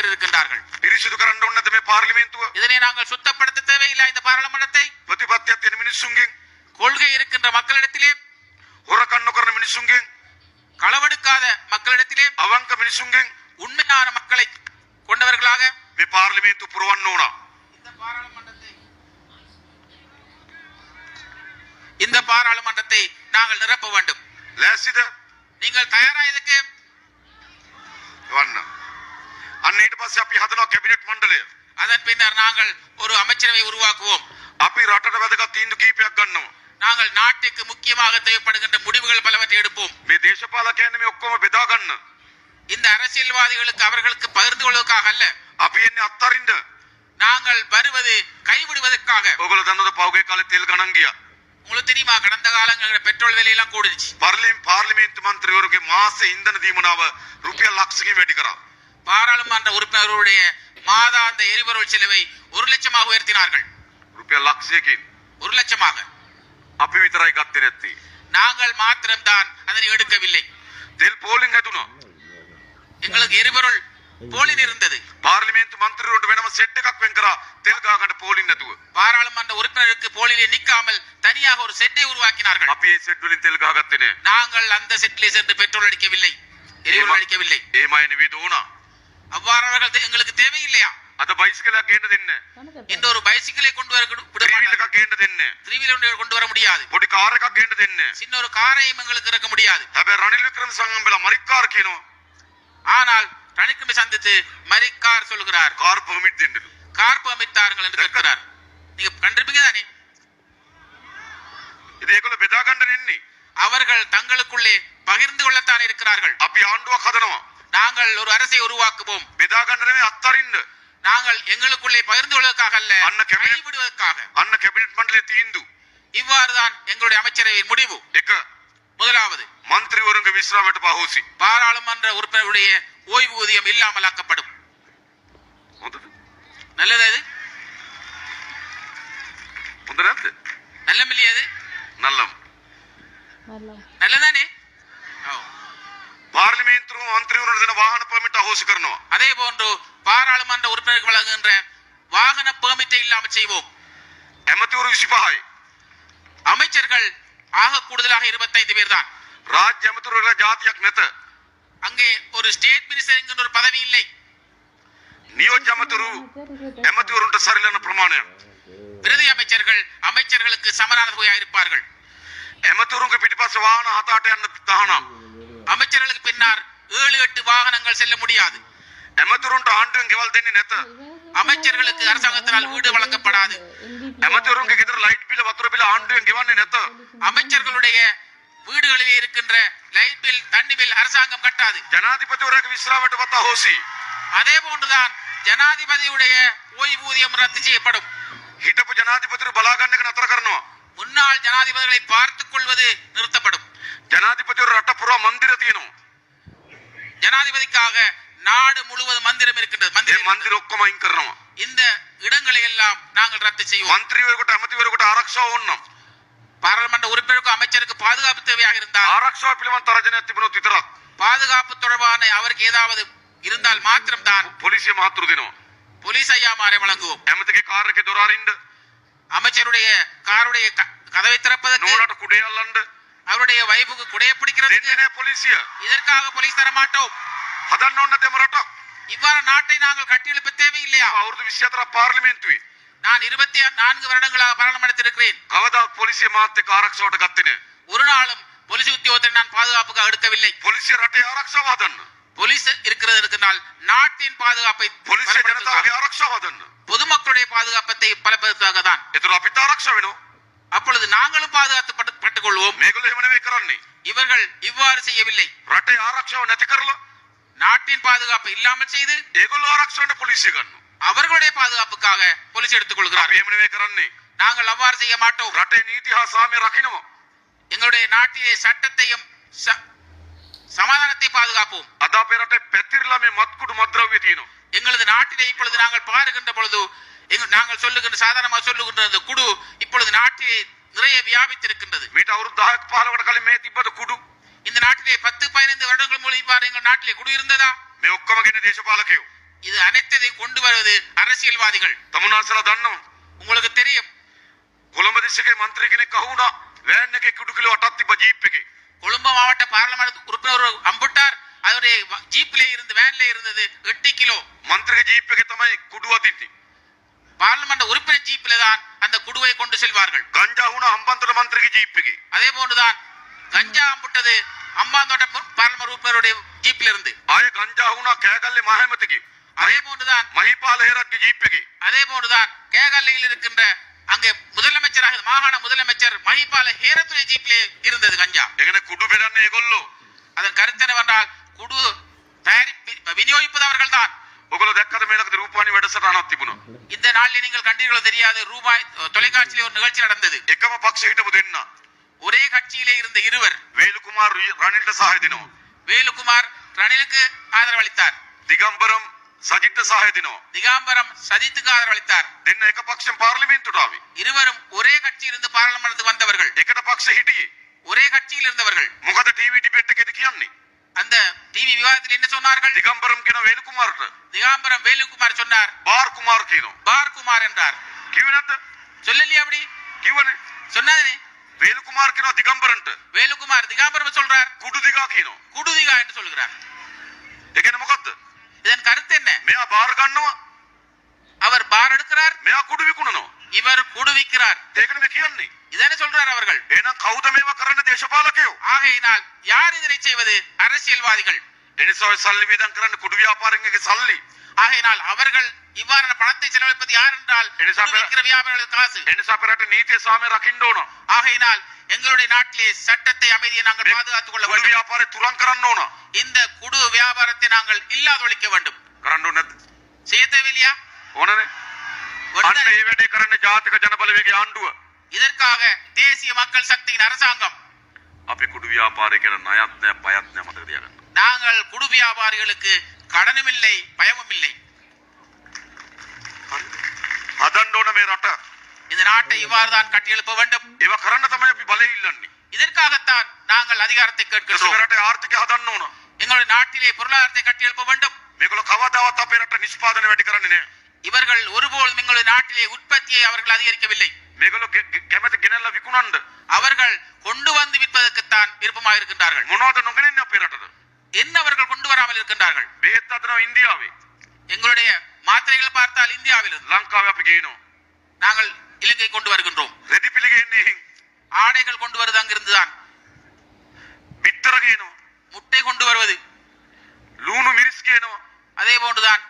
பேர் இருக்கின்றார்கள். පිරිසිදු කරන්න ඕනේ නැද්ද මේ පාර්ලිමේන්තුව? இதனை நாங்கள் சுத்தப்படுத்த தேவையில்லை. இந்த பாராளுமன்றத்தை ප්‍රතිපත්තියක් තියෙන මිනිස්සුන්ගෙන්, கொள்கை இருக்கின்ற மக்களிடத்திலே, හොරකම් නොකරන මිනිස්සුන්ගෙන්, களவெடுக்காத மக்களிடத்திலே, අවංක මිනිස්සුන්ගෙන් உண்மையான மக்களை கொண்டவர்களாக මේ පාර්ලිමේන්තුව පුරවන්න ඕන. இந்த பாராளுமன்றத்தை நாங்கள் நிரப்ப வேண்டும். ලෑස්තිද? நீங்கள் தயாரா இதுக்கு? වන්න. අන්න ඊට පස්සේ අපි හදනවා කැබිනට් මණ්ඩලය. அதன் பின்னர் நாங்கள் ஒரு அமைச்சரவை உருவாக்குவோம். අපි රටට වැදගත් තීන්දුව කීපයක් ගන්නවා. நாங்கள் நாட்டுக்கு முக்கியமாக தேவைப்படுகின்ற முடிவுகள் பலவற்றை எடுப்போம். මේ දේශපාලකයන් මේ ඔක්කොම බෙදා ගන්න. இந்த அரசியல்வாதிகளுக்கு அவர்களுக்கு பகிர்ந்து கொள்வதற்காக அல்ல. අපි එන්නේ අත්තරින්ද. நாங்கள் வருவது கைவிடுவதற்காக. ඔයගොල්ලෝ දන්නවද පෞගේ කාලේ තෙල් ගණන් ගියා. உங்களுக்கு தெரியுமா கடந்த காலங்களில் பெட்ரோல் விலையெல்லாம் கூடிருச்சு. පාර්ලිමේන්තු මන්ත්‍රීවරුගේ මාස ඉන්ධන දීමනාව රුපියල් ලක්ෂකින් වැඩි කරා. பாராளுமன்ற உறுப்பினர்களுடைய மாதாந்த எரிபொருள் செலவை 1 லட்சமாக உயர்த்தினார்கள். රුපියල් ලක්ෂයකින් 1 லட்சமாக. අපි විතරයි ගත්තේ නැත්තේ. நாங்கள் மாத்திரம்தான் அதனை எடுக்கவில்லை. තෙල් පෝලිං හැදුනා. எங்களுக்கு எரிபொருள் போலின் இருந்தது. පාර්ලිමේන්තු මන්ත්‍රීවරුන්ට වෙනම සෙට් එකක් වෙන් කරා තෙල් ගාගන්න පෝලිං නැතුව. பாராளுமன்ற உறுப்பினருக்கு போலிலே நிற்காமல் தனியாக ஒரு செட்டை உருவாக்கினார்கள். අපි මේ සෙට් වලින් තෙල් ගාගත්තේ නැහැ. நாங்கள் அந்த செட்டிலே சென்று பெட்ரோல் அடிக்கவில்லை, எரிபொருள் அடிக்கவில்லை. ඒමයි නෙවෙයි ඕනා. அவ்வாறு அவர்கள் எங்களுக்கு தேவையில்லையா? අද බයිසිකලයක් ගේන්න දෙන්නේ නැහැ. இந்த ஒரு பைசிக்கிளை கொண்டு வர விட ත්‍රිවිල් மாட்டார்கள். එකක් ගේන්න දෙන්නේ නැහැ. 3 வீலர் கொண்டு வர முடியாது. පොඩි කාර් එකක් ගේන්න දෙන්නේ නැහැ. சின்ன ஒரு காரையும் எங்களுக்கு இறக்க முடியாது. හැබැයි රනිල් වික්‍රමසිංහම්බලා මරික්කාර් කියනවා. ஆனால் ரணில்குமார் சந்தித்து மரிக்கார் சொல்கிறார், කාර් පර්මිට් දෙන්නලු. கார் பெர்மிட் தாருங்கள் என்று கேட்கிறார். நீங்க கண்டிருப்பீங்க தானே? ඉතින් ඒගොල්ලෝ බෙදා ගන්න ඉන්නේ. அவர்கள் தங்களுக்குள்ளே பகிர்ந்து கொள்ளத்தான் இருக்கிறார்கள். අපි ආණ්ඩුවක් හදනවා. நாங்கள் ஒரு அரசை உருவாக்குவோம். බෙදා ගන්න නෙවෙයි අත්තරින්න. நாங்கள் எங்களுக்குள்ளே பகிர்ந்து கொள்வதற்காக அல்ல, அண்ணா கேபினட் கைவிடுவதற்காக. අන්න කැබිනට් මණ්ඩලයේ තීන්දුව. இவ்வாறுதான் எங்களுடைய அமைச்சரவையின் முடிவு. එක முதலாவது, මන්ත්‍රීවරුන්ගේ විශ්‍රාමයට පහෝසි. பாராளுமன்ற உறுப்பினருடைய ஓய்வூதியம் இல்லாமல் ஆக்கப்படும். හොඳද? நல்லது அது? හොඳ නැද්ද? நல்லம் இல்லையா அது? නල්ලම්. நல்லதானே? පාර්ලිමේන්තුව මන්ත්‍රීවරුන්ට දෙන වාහන පර්මිට් අහෝසි කරනවා. அதே போன்று பாராளுமன்ற உறுப்பினருக்கு வழங்குகின்ற வாகன பெர்மிட்டை இல்லாமல் செய்வோம். ඇමතිවරු 25යි. அமைச்சர்கள் ஆக கூடுதலாக 25 பேர் தான். රාජ්‍ය ඇමතිවරුන්ට ජාතියක් නැත. அங்கே ஒரு ஸ்டேட் மினிஸ்டர் என்கின்ற ஒரு பதவி இல்லை. නියෝජ්‍ය ඇමතිවරුන්ට සරිලන ප්‍රමාණයක්. பிரதி அமைச்சர்கள் அமைச்சர்களுக்கு சமனான தொகையாக இருப்பார்கள். ඇමතිවරුන්ගේ පිටිපස්ස වාහන 7-8 යන්න තහනම්. அமைச்சர்களுக்கு பின்னால் 7-8 வாகனங்கள் செல்ல முடியாது. ඇමතිවරුන්ට ආණ්ඩුවෙන් ගෙවල් දෙන්නේ නැත. அமைச்சர்களுக்கு அரசாங்கத்தினால் வீடு வழங்கப்படாது. ඇමතිවරුන්ගේ ගෙදර ලයිට් බිල වතුර බිල ආණ්ඩුවෙන් ගෙවන්නේ නැත. அமைச்சர்களுடைய வீடுகளிலே இருக்கின்ற லைட் பில், தண்ணி பில் அரசாங்கம் கட்டாது. ජනාධිපතිවරයාගේ විශ්‍රාමයට පත අහෝසි. அதே போன்றுதான் ஜனாதிபதியுடைய ஓய்வூதியம் ரத்து செய்யப்படும். හිටපු ජනාධිපතිවරු බලා ගන්න එක නතර කරනවා. முன்னாள் ஜனாதிபதிகளை பார்த்துக் கொள்வது நிறுத்தப்படும். ජනාධිපතිවරු රට පුරා මන්දිර තියෙනවා. ஜனாதிபதிக்காக நாடு முழுவதும் மந்திரம் இருக்கின்றது. ඒ මන්දිර ඔක්කොම අයින් කරනවා. இந்த இடங்களை எல்லாம் நாங்கள் ரத்து செய்வோம். මන්ත්‍රීවරුන්ට ඇමතිවරුන්ට ආරක්ෂාව ඕනනම් பாராளுமன்ற உறுப்பினருக்கும் அமைச்சருக்கு பாதுகாப்பு தேவையாக இருந்தால், ආරක්ෂාව පිළිබඳ තරජනයක් තිබුණොත් විතරක් பாதுகாப்பு தொடர்பான அவருக்கு ஏதாவது இருந்தால் மாத்திரம்தான் පොලිසිය මාතෘ දෙනවා. போலீஸ் ஐயாமாரை வழங்குவோம். ඇමතිගේ කාර් එකේ දොර අරින්න, அமைச்சருடைய காருடைய கதவை திறப்பதற்கு, නෝනට කුඩේ අල්ලන්න அவருடைய வைஃபுக்கு குடைய பிடிக்கிறதுக்கு දෙන්නේ නැහැ පොලිසිය. இதற்காக போலீஸ் தர மாட்டோம். හදන්න ඕන නැතේ රටක්. இவ்வாறு நாட்டை நாங்கள் கட்டியெழுப்ப தேவையில்லையா? අවුරුදු 24 පාර්ලිමේන්තුවේ நான் 24 வருடங்களாக பாராளுமன்றத்தில் இருக்கிறேன். කවදාවත් පොලිසිය මාත් එක්ක ආරක්ෂාවට ගත්තේ නැහැ. ஒரு நாளும் போலீஸ் உத்தியோகத்தை நான் பாதுகாப்புக்காக எடுக்கவில்லை. පොලිසිය රටේ ආරක්ෂාව හදන්න. போலீஸ் இருக்கிறது இருக்கிறால் நாட்டின் பாதுகாப்பை පොලිසිය ජනතාවගේ ආරක්ෂාව හදන්න. பொதுமக்களுடைய பாதுகாப்பத்தை பலப்படுத்துவதாக தான். ඒතර අපිට ආරක්ෂාව වෙනවා. அப்பொழுது நாங்களும் பாதுகாத்துப்பட்டுக் கொள்வோம். මේගොල්ලෝ එහෙම නෙවෙයි කරන්නේ. இவர்கள் இவ்வாறு செய்யவில்லை. රටේ ආරක්ෂාව නැති කරලා நாட்டின் பாதுகாப்பை இல்லாமல் செய்து ඒගොල්ලෝ ආරක්ෂාවට පොලිසිය ගන්නවා. அவர்களுடைய பாதுகாப்புக்காக போலீஸ் எடுத்துக் අපි கொள்கிறார்கள். එහෙම නෙවෙයි කරන්නේ. நாங்கள் அவ்வாறு செய்ய மாட்டோம். රටේ නීති හා සාමය රකින්නවා. எங்களுடைய நாட்டிலே சட்டத்தையும் சமாதானத்தை பாதுகாப்போம். අද අපේ රටේ පැතිරලා මේ මත්කුඩු මත්ද්‍රව්‍ය තියෙනවා. எங்களது நாட்டிலே இப்பொழுது நாங்கள் பாருகின்ற பொழுது நாங்கள் சொல்லுகின்ற சாதாரணமாக சொல்லுகின்ற அந்த குடு இப்பொழுது நாட்டிலே நிறைய வியாபித்திருக்கின்றது. මීට අවුරුදු 10ක් 15කට කලින් මේ තිබ්බද කුඩු? இந்த நாட்டிலே 10-15 வருடங்கள் முன்பு எங்கள் நாட்டிலே குடு இருந்ததா? මේ ඔක්කොම ගෙන දේශපාලකයෝ. இது அனைத்தையும் கொண்டு வருவது அரசியல்வாதிகள். තමුන්නාසලා දන්නවා. உங்களுக்கு தெரியும், කොළඹ දිස්ත්‍රික්කේ මන්ත්‍රී කෙනෙක් අහුණා වෑන් එකේ කුඩු කිලෝ 8ක් තිබ්බ ජීප් එකේ. கொழும்பு மாவட்ட பார்லமெண்ட் உறுப்பினர் ஒரு அம்புட்டார், அவருடைய ஜீப்ல இருந்து வேன்ல இருந்தது 8 கிலோ. මන්ත්‍රීගේ ජීප් එකේ තමයි කුඩු අදින්නේ. பார்லமெண்ட் உறுப்பினர் ஜீப்ல தான் அந்த குடுவை கொண்டு செல்வார்கள். ගංජා වුණා හම්බන්තොට මන්ත්‍රීගේ ජීප් එකේ. அதே போன்றுதான் கஞ்சா அம்புட்டது அம்பாந்தோட்ட பார்லமெண்ட் உறுப்பினருடைய ஜீப்ல இருந்து. ආයේ ගංජා වුණා කෑගල්ලේ මහමැතිගේ. அதே போன்றுதான் මහිපාල හේරත්ගේ ජීප් එකේ. அதே போன்றுதான் கேகல்லையில் இருக்கின்ற அங்கே முதலமைச்சராக மாகாண முதலமைச்சர் மஹிபால ஹேரத்துடைய ஜீப்ல இருந்தது கஞ்சா. ඒ කියන්නේ කුඩු බෙදන්නේ ඒගොල්ලෝ. அதன் கருத்து என்னவென்றால் குடு விநியோகிப்பது அவர்கள் தான். ඔයගොල්ලෝ දැක්කද මේ ළඟදී රූපවාහිනී වැඩසටහනක් තිබුණා. இந்த நாளில் நீங்கள் கண்டீர்களோ தெரியாது, ரூபாய் தொலைக்காட்சியிலே ஒரு நிகழ்ச்சி நடந்தது. එකම පක්ෂ හිටපු දෙන්න. ஒரே கட்சியிலே இருந்த இருவர், වේලුකුමාර් රනිල්ට සහාය දෙනවා. வேலுக்குமார் ரணிலுக்கு ஆதரவளித்தார், දිගම්බරම් සජිත්ට සහාය දෙනවා. திகாம்பரம் சஜித்துக்கு ஆதரவளித்தார். දෙන්න එක පක්ෂෙන් පාර්ලිමේන්තුවට ආවේ. இருவரும் ஒரே கட்சியிலிருந்து பாராளுமன்றத்துக்கு வந்தவர்கள், එකට පක්ෂ හිටියේ. ஒரே கட்சியில் இருந்தவர்கள். මොකද ටීවී ඩිබේට් එකේදී කියන්නේ? அந்த டிவி விவாதத்தில் என்ன சொன்னார்கள்? දිගම්බරම් කියන වේලුකුමාරට திகாம்பரம் வேலுக்குமார் சொன்னார், බාර් කුමාර් කියනවා. பார் குமார் என்றார். කිව්වේ නැද්ද? சொல்லலையே அப்படி? කිව්වනේ. சொன்னாதே. වේලුකුමාර් කියනවා දිගම්බරන්ට வேலுக்குமார் திகாம்பரம் சொல்றார், කුඩු දිගා කියනවා. குடுதிகா என்று சொல்கிறார். ඒ කියන්නේ මොකද්ද? இதன் கருத்து என்ன? මෙයා බාර් ගන්නවා, அவர் பார் எடுக்கிறார், මෙයා කුඩු විකුණනවා. இவர் குடுவிக்கிறார். ඒකනේ මේ කියන්නේ. இதனை சொல்றார் அவர்கள். එහෙනම් කවුද මේවා කරන්න දේශපාලකයෝ? ஆகையினால் யார் இதனை செய்வது? அரசியல்வாதிகள். එනිසා ඔය සල්ලි වේදම් කරන්න කුඩු ව්‍යාපාරිකගේ සල්ලி. ஆகையினால் அவர்கள் இவ்வாறான பணத்தை செலவழிப்பது யார் என்றால் விற்கிற வியாபாரிகள் காசு. එනිසා අපේ රට නීතිය සාමය රකින්න ඕන. ஆகையினால் எங்களுடைய நாட்டிலே சட்டத்தை அமைதியை நாங்கள் பாதுகாத்துக் கொள்ள කුඩු வேண்டும். ව්‍යාපාරේ තුරන් කරන්න ඕන. இந்த குடு வியாபாரத்தை நாங்கள் இல்லாதொழிக்க வேண்டும். කරන්න ඕනේ නැද්ද? செய்ய தேவையில்லையா? ඕනනේ. අන්න ඒ වැඩේ කරන්න ජාතික ජනබලවේගයේ ආණ්ඩුව. இதற்காக தேசிய மக்கள் சக்தியின் அரசாங்கம். අපි කුඩු ව්‍යාපාරේ කියන ණයත් නැහැ පයත් නැහැ මතක තියාගන්න. நாங்கள் குடு வியாபாரிகளுக்கு கடனும் இல்லை பயமும் இல்லை. හදන්න ඕන මේ රට. இந்த நாட்டை இவ்வாறு தான் கட்டியெழுப்ப வேண்டும். ඒවා කරන්න තමයි අපි බලය ඉල්ලන්නේ. இதற்காகத்தான் நாங்கள் அதிகாரத்தை கேட்கிறோம். රටේ ආර්ථිකය හදන්න ඕන. எங்களுடைய நாட்டிலே பொருளாதாரத்தை கட்டியெழுப்ப வேண்டும். මේගොල්ලෝ කවදාවත් අපේ රට නිෂ්පාදනය වැඩි කරන්නේ නැහැ. இவர்கள் ஒருபோதும் எங்களுடைய நாட்டிலே உற்பத்தியை அவர்கள் அதிகரிக்கவில்லை. මේගොල්ලෝ කැමති ගෙනල්ලා විකුණන්න. அவர்கள் கொண்டு வந்து விற்பதற்குத்தான் விருப்பமாக இருக்கின்றார்கள். මොනවද නොගෙනන්නේ අපේ රටට? என்ன அவர்கள் கொண்டு வராமல் இருக்கின்றார்கள்? බෙහෙත් හදනවා ඉන්දියාවේ. எங்களுடைய மாத்திரைகள் பார்த்தால் இந்தியாவிலிருந்து, ලංකාවේ අපි ගේනවා. நாங்கள் இலங்கை கொண்டு வருகின்றோம். රෙදි පිළි ගේන්නේ එහෙන්. ஆடைகள் கொண்டு வருவது அங்கிருந்துதான். බිත්තර ගේනවා. முட்டை கொண்டு வருவது ලූණු මිරිස් ගේනවා. அதே போன்றுதான்